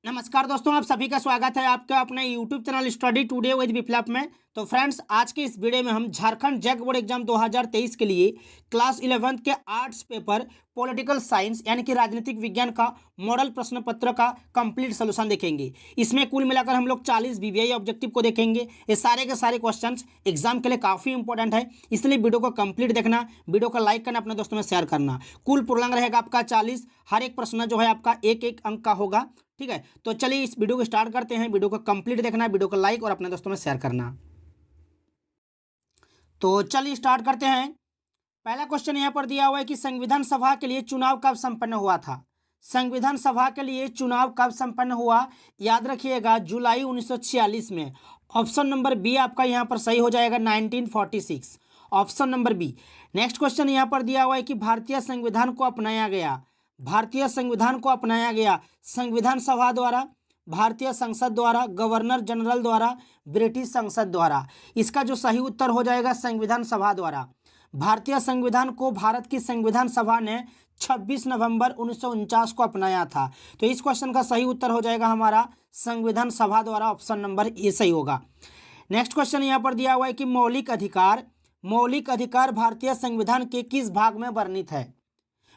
नमस्कार दोस्तों, आप सभी का स्वागत है आपका अपने YouTube channel study today with Viplav में। तो फ्रेंड्स, आज के इस वीडियो में हम झारखंड जैक बोर्ड एग्जाम 2023 के लिए क्लास 11th के आर्ट्स पेपर पॉलिटिकल साइंस यानी कि राजनीतिक विज्ञान का मॉडल प्रश्न पत्र का कंप्लीट सोल्यूशन देखेंगे। इसमें कुल मिलाकर हम लोग 40 वीवीआई ऑब्जेक्टिव को देखेंगे। ये सारे के सारे क्वेश्चंस एग्जाम के लिए काफ़ी इंपॉर्टेंट है, इसलिए वीडियो को कंप्लीट देखना, वीडियो को लाइक करना, अपने दोस्तों में शेयर करना। कुल पूर्णांक रहेगा आपका 40। हर एक प्रश्न जो है आपका एक एक अंक का होगा। ठीक है, तो चलिए इस वीडियो को स्टार्ट करते हैं। वीडियो को कंप्लीट देखना, वीडियो को लाइक और अपने दोस्तों में शेयर करना। तो चलिए स्टार्ट करते हैं। पहला क्वेश्चन यहाँ पर दिया हुआ है कि संविधान सभा के लिए चुनाव कब संपन्न हुआ था। संविधान सभा के लिए चुनाव कब संपन्न हुआ, याद रखिएगा जुलाई 1946 में। ऑप्शन नंबर बी आपका यहाँ पर सही हो जाएगा, 1946। Option number B. Next question यहाँ पर दिया हुआ है कि भारतीय संविधान को अपनाया गया। भारतीय संविधान को अपनाया गया संविधान सभा द्वारा, भारतीय संसद द्वारा, गवर्नर जनरल द्वारा, ब्रिटिश संसद द्वारा। इसका जो सही उत्तर हो जाएगा संविधान सभा द्वारा। भारतीय संविधान को भारत की संविधान सभा ने 26 नवंबर 1949 को अपनाया था। तो इस क्वेश्चन का सही उत्तर हो जाएगा हमारा संविधान सभा द्वारा। ऑप्शन नंबर ए सही होगा। नेक्स्ट क्वेश्चन यहाँ पर दिया हुआ है कि मौलिक अधिकार भारतीय संविधान के किस भाग में वर्णित है।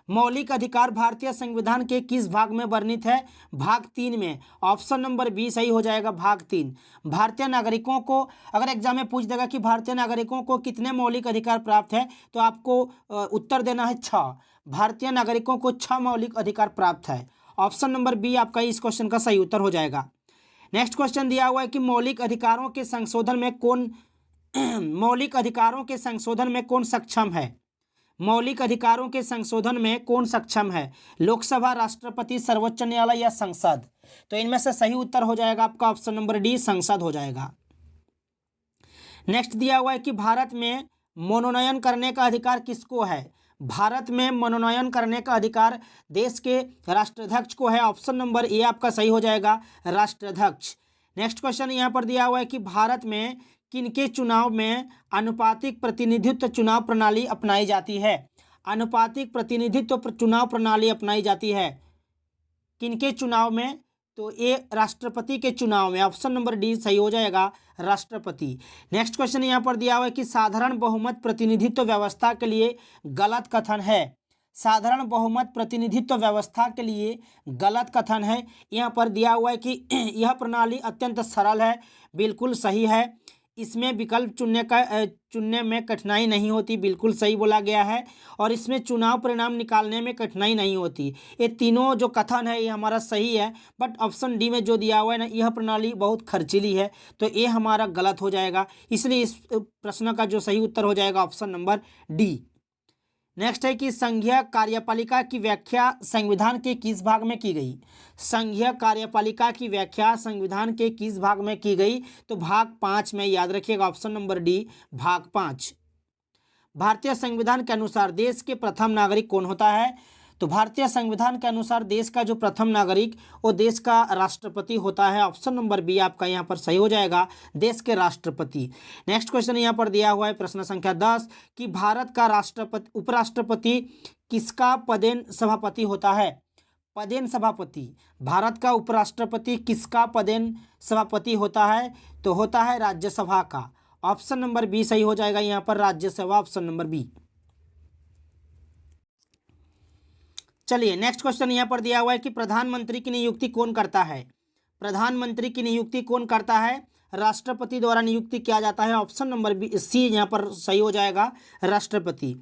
मौलिक अधिकार भारतीय संविधान के किस भाग में वर्णित है, भाग 3 में। ऑप्शन नंबर बी सही हो जाएगा, भाग 3। भारतीय नागरिकों को अगर एग्जाम में पूछ देगा कि भारतीय नागरिकों को कितने मौलिक अधिकार प्राप्त है, तो आपको उत्तर देना है 6। भारतीय नागरिकों को 6 मौलिक अधिकार प्राप्त है। ऑप्शन नंबर बी आपका इस क्वेश्चन का सही उत्तर हो जाएगा। नेक्स्ट क्वेश्चन दिया हुआ है कि मौलिक अधिकारों के संशोधन में कौन मौलिक अधिकारों के संशोधन में कौन सक्षम है। मौलिक अधिकारों के संशोधन में कौन सक्षम है, लोकसभा, राष्ट्रपति, सर्वोच्च न्यायालय या संसद। तो इनमें से सही उत्तर हो जाएगा आपका ऑप्शन नंबर डी, संसद हो जाएगा। नेक्स्ट दिया हुआ है कि भारत में मनोनयन करने का अधिकार किसको है। भारत में मनोनयन करने का अधिकार देश के राष्ट्राध्यक्ष को है। ऑप्शन नंबर ए आपका सही हो जाएगा, राष्ट्राध्यक्ष। नेक्स्ट क्वेश्चन यहाँ पर दिया हुआ है कि भारत में किनके चुनाव में आनुपातिक प्रतिनिधित्व चुनाव प्रणाली अपनाई जाती है। आनुपातिक प्रतिनिधित्व चुनाव प्रणाली अपनाई जाती है किनके चुनाव में, तो ये राष्ट्रपति के चुनाव में। ऑप्शन नंबर डी सही हो जाएगा, राष्ट्रपति। नेक्स्ट क्वेश्चन यहाँ पर दिया हुआ है कि साधारण बहुमत प्रतिनिधित्व व्यवस्था के लिए गलत कथन है। साधारण बहुमत प्रतिनिधित्व व्यवस्था के लिए गलत कथन है। यहाँ पर दिया हुआ है कि यह प्रणाली अत्यंत सरल है, बिल्कुल सही है। इसमें विकल्प चुनने में कठिनाई नहीं होती, बिल्कुल सही बोला गया है। और इसमें चुनाव परिणाम निकालने में कठिनाई नहीं होती। ये तीनों जो कथन है ये हमारा सही है, बट ऑप्शन डी में जो दिया हुआ है ना, यह प्रणाली बहुत खर्चीली है, तो ये हमारा गलत हो जाएगा। इसलिए इस प्रश्न का जो सही उत्तर हो जाएगा ऑप्शन नंबर डी। नेक्स्ट है कि संघीय कार्यपालिका की व्याख्या संविधान के किस भाग में की गई। संघीय कार्यपालिका की व्याख्या संविधान के किस भाग में की गई, तो भाग 5 में। याद रखिएगा ऑप्शन नंबर डी, भाग 5। भारतीय संविधान के अनुसार देश के प्रथम नागरिक कौन होता है। तो भारतीय संविधान के अनुसार देश का जो प्रथम नागरिक वो देश का राष्ट्रपति होता है। ऑप्शन नंबर बी आपका यहाँ पर सही हो जाएगा, देश के राष्ट्रपति। नेक्स्ट क्वेश्चन यहाँ पर दिया हुआ है प्रश्न संख्या 10 कि भारत का राष्ट्रपति उपराष्ट्रपति किसका पदेन सभापति होता है। पदेन सभापति, भारत का उपराष्ट्रपति किसका पदेन सभापति होता है, तो होता है राज्यसभा का। ऑप्शन नंबर बी सही हो जाएगा यहाँ पर, राज्यसभा। Option number B. चलिए नेक्स्ट क्वेश्चन यहाँ पर दिया हुआ है कि प्रधानमंत्री की नियुक्ति कौन करता है। प्रधानमंत्री की नियुक्ति कौन करता है, राष्ट्रपति द्वारा नियुक्ति किया जाता है। ऑप्शन नंबर बी सी यहाँ पर सही हो जाएगा, राष्ट्रपति।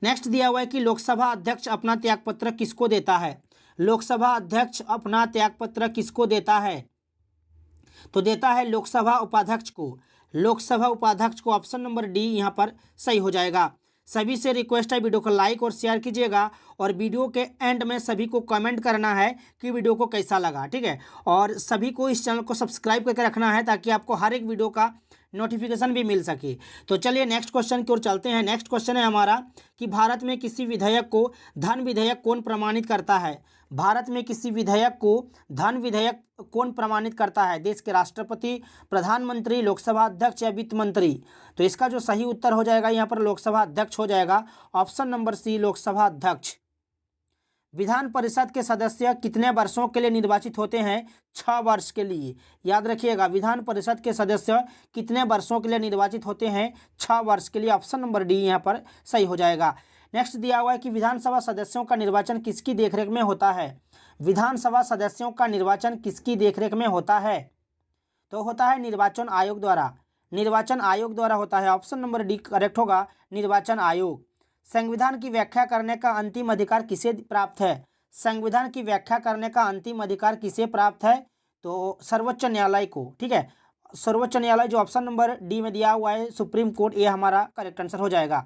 नेक्स्ट दिया हुआ है कि लोकसभा अध्यक्ष अपना त्यागपत्र किसको देता है। लोकसभा अध्यक्ष अपना त्यागपत्र किसको देता है, तो देता है लोकसभा उपाध्यक्ष को। लोकसभा उपाध्यक्ष को। ऑप्शन नंबर डी यहाँ पर सही हो जाएगा। सभी से रिक्वेस्ट है वीडियो को लाइक और शेयर कीजिएगा, और वीडियो के एंड में सभी को कमेंट करना है कि वीडियो को कैसा लगा। ठीक है, और सभी को इस चैनल को सब्सक्राइब करके रखना है ताकि आपको हर एक वीडियो का नोटिफिकेशन भी मिल सके। तो चलिए नेक्स्ट क्वेश्चन की ओर चलते हैं। नेक्स्ट क्वेश्चन है हमारा कि भारत में किसी विधेयक को धन विधेयक कौन प्रमाणित करता है। भारत में किसी विधेयक को धन विधेयक कौन प्रमाणित करता है, देश के राष्ट्रपति, प्रधानमंत्री, लोकसभा अध्यक्ष या वित्त मंत्री। तो इसका जो सही उत्तर हो जाएगा यहाँ पर लोकसभा अध्यक्ष हो जाएगा। ऑप्शन नंबर सी, लोकसभा अध्यक्ष। विधान परिषद के सदस्य कितने वर्षों के लिए निर्वाचित होते हैं? 6 वर्ष के लिए। याद रखिएगा, विधान परिषद के सदस्य कितने वर्षों के लिए निर्वाचित होते हैं? 6 वर्ष के लिए। ऑप्शन नंबर डी यहाँ पर सही हो जाएगा। नेक्स्ट दिया हुआ है कि विधानसभा सदस्यों का निर्वाचन किसकी देखरेख में होता है? विधानसभा सदस्यों का निर्वाचन किसकी देखरेख में होता है? तो होता है निर्वाचन आयोग द्वारा। निर्वाचन आयोग द्वारा होता है। ऑप्शन नंबर डी करेक्ट होगा, निर्वाचन आयोग। संविधान की व्याख्या करने का अंतिम अधिकार किसे प्राप्त है? संविधान की व्याख्या करने का अंतिम अधिकार किसे प्राप्त है? तो सर्वोच्च न्यायालय को। ठीक है, सर्वोच्च न्यायालय जो ऑप्शन नंबर डी में दिया हुआ है, सुप्रीम कोर्ट, ये हमारा करेक्ट आंसर हो जाएगा।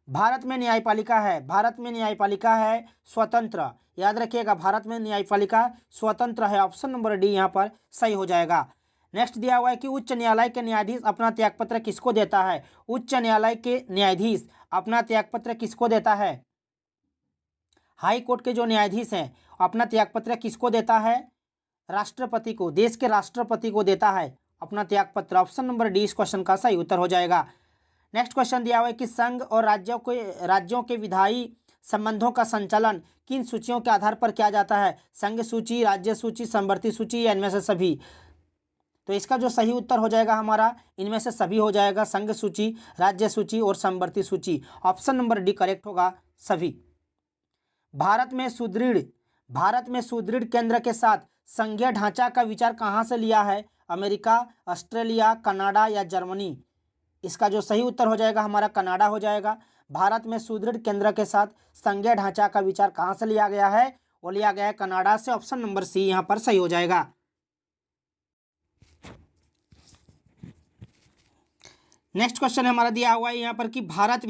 भारत में न्यायपालिका है, भारत में न्यायपालिका है स्वतंत्र। याद रखिएगा, भारत में न्यायपालिका स्वतंत्र है। ऑप्शन नंबर डी यहाँ पर सही हो जाएगा। नेक्स्ट दिया हुआ है कि उच्च न्यायालय के न्यायाधीश अपना त्यागपत्र किसको देता है? उच्च न्यायालय के न्यायाधीश अपना त्यागपत्र किसको देता है? हाई कोर्ट के जो न्यायाधीश हैं अपना त्यागपत्र किसको देता है? राष्ट्रपति को, देश के राष्ट्रपति को देता है अपना त्यागपत्र। ऑप्शन नंबर डी इस क्वेश्चन का सही उत्तर हो जाएगा। नेक्स्ट क्वेश्चन दिया हुआ है कि संघ और राज्यों के विधायी संबंधों का संचालन किन सूचियों के आधार पर किया जाता है? संघ सूची, राज्य सूची, समवर्ती सूची या इनमें से सभी? तो इसका जो सही उत्तर हो जाएगा हमारा इनमें से सभी हो जाएगा। संघ सूची, राज्य सूची और समवर्ती सूची। ऑप्शन नंबर डी करेक्ट होगा, सभी। भारत में सुदृढ़ केंद्र के साथ संघीय ढांचा का विचार कहाँ से लिया है? अमेरिका, ऑस्ट्रेलिया, कनाडा या जर्मनी? इसका जो सही उत्तर हो जाएगा हमारा कनाडा हो जाएगा। भारत में सुदृढ़ केंद्र के साथ संघीय ढांचा का विचार कहाँ से लिया गया है? वो लिया गया है कनाडा से। ऑप्शन नंबर सी यहाँ पर सही हो जाएगा। नेक्स्ट क्वेश्चन हमारा दिया हुआ है यहाँ पर कि भारत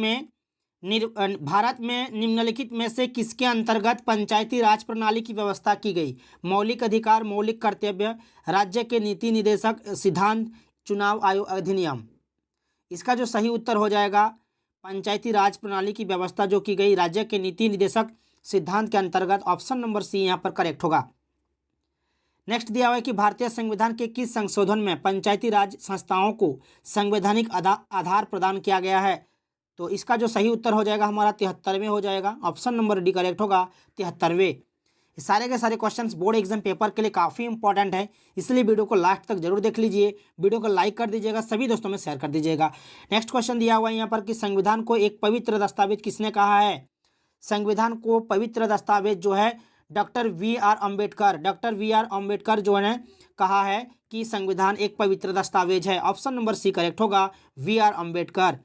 में निम्नलिखित में से किसके अंतर्गत पंचायती राज प्रणाली की व्यवस्था की गई? मौलिक अधिकार, मौलिक कर्तव्य, राज्य के नीति निदेशक सिद्धांत, चुनाव आयोग अधिनियम? इसका जो सही उत्तर हो जाएगा पंचायती राज प्रणाली की व्यवस्था जो की गई राज्य के नीति निदेशक सिद्धांत के अंतर्गत। ऑप्शन नंबर सी यहाँ पर करेक्ट होगा। नेक्स्ट दिया हुआ है कि भारतीय संविधान के किस संशोधन में पंचायती राज संस्थाओं को संवैधानिक आधार प्रदान किया गया है? तो इसका जो सही उत्तर हो जाएगा हमारा 73वें हो जाएगा। ऑप्शन नंबर डी करेक्ट होगा, 73वें। सारे के सारे क्वेश्चंस बोर्ड एग्जाम पेपर के लिए काफ़ी इंपॉर्टेंट है, इसलिए वीडियो को लास्ट तक जरूर देख लीजिए। वीडियो को लाइक कर दीजिएगा, सभी दोस्तों में शेयर कर दीजिएगा। नेक्स्ट क्वेश्चन दिया हुआ है यहाँ पर कि संविधान को एक पवित्र दस्तावेज किसने कहा है? संविधान को पवित्र दस्तावेज जो है डॉक्टर वी आर अम्बेडकर जो है कहा है कि संविधान एक पवित्र दस्तावेज है। ऑप्शन नंबर सी करेक्ट होगा, B R Ambedkar.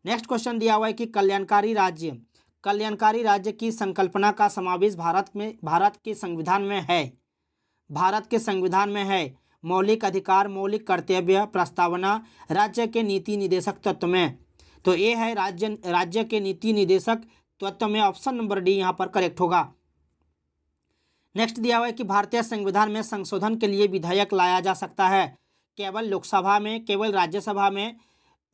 Next question दिया हुआ है कि कल्याणकारी राज्य की संकल्पना का समावेश भारत के संविधान में है। मौलिक अधिकार, मौलिक कर्तव्य, प्रस्तावना, राज्य के नीति निदेशक तत्व में। तो ये है राज्य के नीति निदेशक तत्व में। ऑप्शन नंबर डी यहाँ पर करेक्ट होगा। नेक्स्ट दिया हुआ है कि भारतीय संविधान में संशोधन के लिए विधेयक लाया जा सकता है केवल लोकसभा में, केवल राज्यसभा में,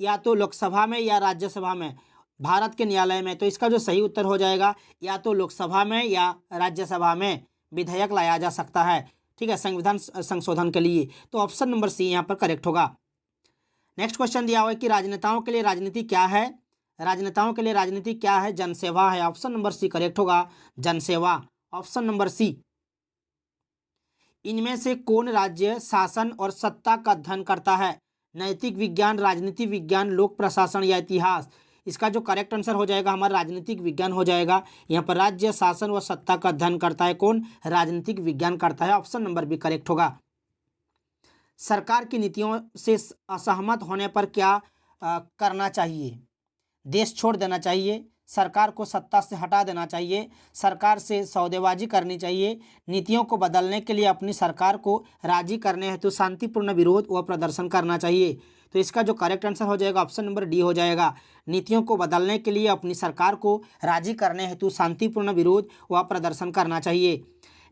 या तो लोकसभा में या राज्यसभा में, भारत के न्यायालय में? तो इसका जो सही उत्तर हो जाएगा या तो लोकसभा में या राज्यसभा में विधेयक लाया जा सकता है। ठीक है, संविधान संशोधन के लिए। तो ऑप्शन नंबर सी यहाँ पर करेक्ट होगा। नेक्स्ट क्वेश्चन दिया हुआ है कि राजनेताओं के लिए राजनीति क्या है? राजनेताओं के लिए राजनीति क्या है? जनसेवा है। ऑप्शन नंबर सी करेक्ट होगा, जनसेवा। Option number C. इनमें से कौन राज्य शासन और सत्ता का अध्ययन करता है? नैतिक विज्ञान, राजनीति विज्ञान, लोक प्रशासन या इतिहास? इसका जो करेक्ट आंसर हो जाएगा हमारा राजनीतिक विज्ञान हो जाएगा। यहाँ पर राज्य शासन व सत्ता का अध्ययन करता है कौन? राजनीतिक विज्ञान करता है। ऑप्शन नंबर बी करेक्ट होगा। सरकार की नीतियों से असहमत होने पर क्या करना चाहिए? देश छोड़ देना चाहिए, सरकार को सत्ता से हटा देना चाहिए, सरकार से सौदेबाजी करनी चाहिए, नीतियों को बदलने के लिए अपनी सरकार को राजी करने हेतु शांतिपूर्ण विरोध व प्रदर्शन करना चाहिए। तो इसका जो करेक्ट आंसर हो जाएगा ऑप्शन नंबर डी हो जाएगा। नीतियों को बदलने के लिए अपनी सरकार को राजी करने हेतु शांतिपूर्ण विरोध व प्रदर्शन करना चाहिए।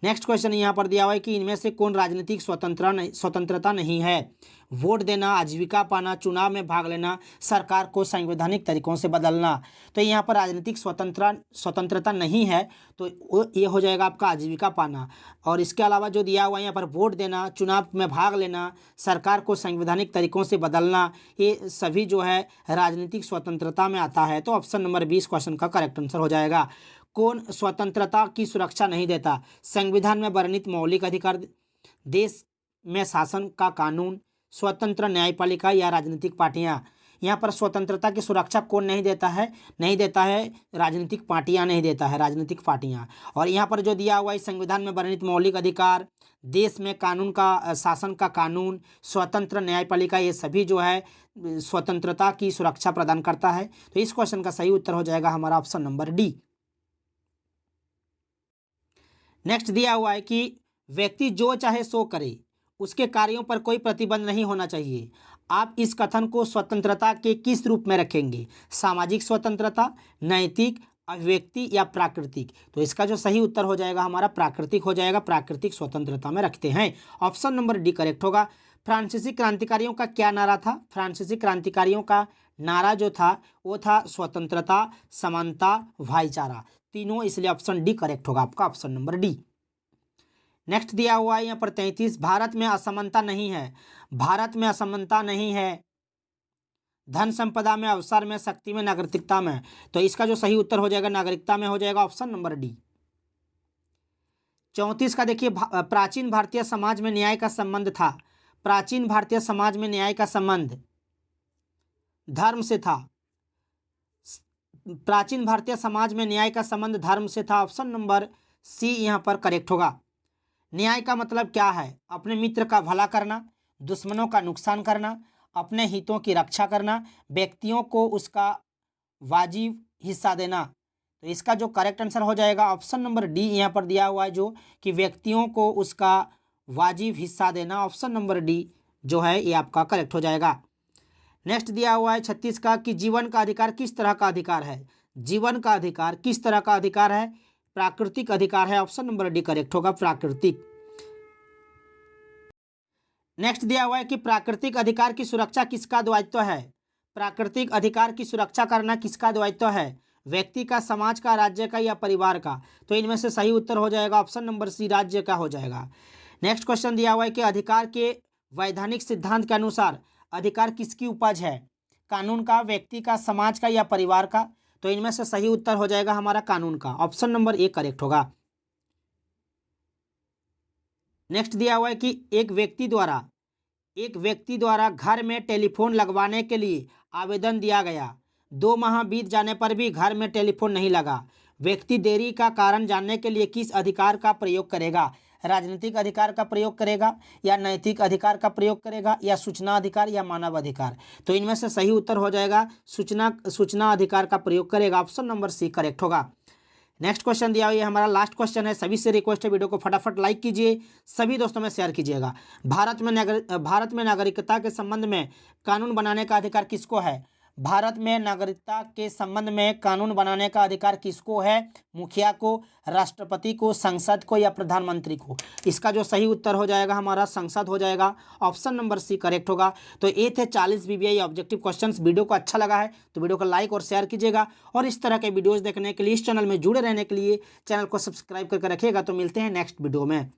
नेक्स्ट क्वेश्चन यहाँ पर दिया हुआ है कि इनमें से कौन राजनीतिक स्वतंत्रता नहीं है? वोट देना, आजीविका पाना, चुनाव में भाग लेना, सरकार को संवैधानिक तरीकों से बदलना। तो यहाँ पर राजनीतिक स्वतंत्रता नहीं है, तो ये हो जाएगा आपका आजीविका पाना। और इसके अलावा जो दिया हुआ है यहाँ पर वोट देना, चुनाव में भाग लेना, सरकार को संवैधानिक तरीकों से बदलना, ये सभी जो है राजनीतिक स्वतंत्रता में आता है। तो ऑप्शन नंबर 20 क्वेश्चन का करेक्ट आंसर हो जाएगा। कौन स्वतंत्रता की सुरक्षा नहीं देता? संविधान में वर्णित मौलिक अधिकार, देश में शासन का कानून, स्वतंत्र न्यायपालिका या राजनीतिक पार्टियां? यहाँ पर स्वतंत्रता की सुरक्षा कौन नहीं देता है? नहीं देता है राजनीतिक पार्टियां, नहीं देता है राजनीतिक पार्टियां। और यहाँ पर जो दिया हुआ है संविधान में वर्णित मौलिक अधिकार, देश में कानून का शासन का कानून, स्वतंत्र न्यायपालिका, ये सभी जो है स्वतंत्रता की सुरक्षा प्रदान करता है। तो इस क्वेश्चन का सही उत्तर हो जाएगा हमारा ऑप्शन नंबर डी। नेक्स्ट दिया हुआ है कि व्यक्ति जो चाहे सो करे, उसके कार्यों पर कोई प्रतिबंध नहीं होना चाहिए। आप इस कथन को स्वतंत्रता के किस रूप में रखेंगे? सामाजिक स्वतंत्रता, नैतिक, अभिव्यक्ति या प्राकृतिक? तो इसका जो सही उत्तर हो जाएगा हमारा प्राकृतिक हो जाएगा। प्राकृतिक स्वतंत्रता में रखते हैं। ऑप्शन नंबर डी करेक्ट होगा। फ्रांसीसी क्रांतिकारियों का क्या नारा था? फ्रांसीसी क्रांतिकारियों का नारा जो था वो था स्वतंत्रता, समानता, भाईचारा, तीनों, इसलिए ऑप्शन डी करेक्ट होगा आपका, ऑप्शन नंबर डी। नेक्स्ट दिया हुआ है यहाँ पर 33, भारत में असमानता नहीं है। भारत में असमानता नहीं है धन संपदा में, अवसर में, शक्ति में, नागरिकता में। तो इसका जो सही उत्तर हो जाएगा नागरिकता में हो जाएगा, ऑप्शन नंबर डी। 34 का देखिए, प्राचीन भारतीय समाज में न्याय का संबंध था। प्राचीन भारतीय समाज में न्याय का संबंध धर्म से था। प्राचीन भारतीय समाज में न्याय का संबंध धर्म से था, ऑप्शन नंबर सी यहाँ पर करेक्ट होगा। न्याय का मतलब क्या है? अपने मित्र का भला करना, दुश्मनों का नुकसान करना, अपने हितों की रक्षा करना, व्यक्तियों को उसका वाजिब हिस्सा देना। तो इसका जो करेक्ट आंसर हो जाएगा ऑप्शन नंबर डी यहाँ पर दिया हुआ है, जो कि व्यक्तियों को उसका वाजिब हिस्सा देना। ऑप्शन नंबर डी जो है ये आपका करेक्ट हो जाएगा। नेक्स्ट दिया हुआ है 36 का कि जीवन का अधिकार किस तरह का अधिकार है? जीवन का अधिकार किस तरह का अधिकार है? प्राकृतिक अधिकार है, ऑप्शन नंबर डी करेक्ट होगा, प्राकृतिक। नेक्स्ट दिया हुआ है कि प्राकृतिक अधिकार की सुरक्षा किसका दायित्व है? प्राकृतिक अधिकार की सुरक्षा करना किसका दायित्व है? व्यक्ति का, समाज का, राज्य का या परिवार का? तो इनमें से सही उत्तर हो जाएगा ऑप्शन नंबर सी, राज्य का हो जाएगा। नेक्स्ट क्वेश्चन दिया हुआ है कि अधिकार के वैधानिक सिद्धांत के अनुसार अधिकार किसकी उपज है? कानून का, व्यक्ति का, समाज का या परिवार का? तो इनमें से सही उत्तर हो जाएगा हमारा कानून का, ऑप्शन नंबर ए करेक्ट होगा। नेक्स्ट दिया हुआ है कि एक व्यक्ति द्वारा घर में टेलीफोन लगवाने के लिए आवेदन दिया गया, 2 माह बीत जाने पर भी घर में टेलीफोन नहीं लगा। व्यक्ति देरी का कारण जानने के लिए किस अधिकार का प्रयोग करेगा? राजनीतिक अधिकार का प्रयोग करेगा या नैतिक अधिकार का प्रयोग करेगा या सूचना अधिकार या मानव अधिकार? तो इनमें से सही उत्तर हो जाएगा सूचना अधिकार का प्रयोग करेगा, ऑप्शन नंबर सी करेक्ट होगा। नेक्स्ट क्वेश्चन दिया हुआ है हमारा लास्ट क्वेश्चन है। सभी से रिक्वेस्ट है वीडियो को फटाफट लाइक कीजिए, सभी दोस्तों में शेयर कीजिएगा। भारत में नागरिकता के संबंध में कानून बनाने का अधिकार किसको है? भारत में नागरिकता के संबंध में कानून बनाने का अधिकार किसको है? मुखिया को, राष्ट्रपति को, संसद को या प्रधानमंत्री को? इसका जो सही उत्तर हो जाएगा हमारा संसद हो जाएगा, ऑप्शन नंबर सी करेक्ट होगा। तो ये थे 40 बीबीआई ऑब्जेक्टिव क्वेश्चंस। वीडियो को अच्छा लगा है तो वीडियो को लाइक और शेयर कीजिएगा, और इस तरह के वीडियोज़ देखने के लिए, इस चैनल में जुड़े रहने के लिए चैनल को सब्सक्राइब करके रखिएगा। तो मिलते हैं नेक्स्ट वीडियो में।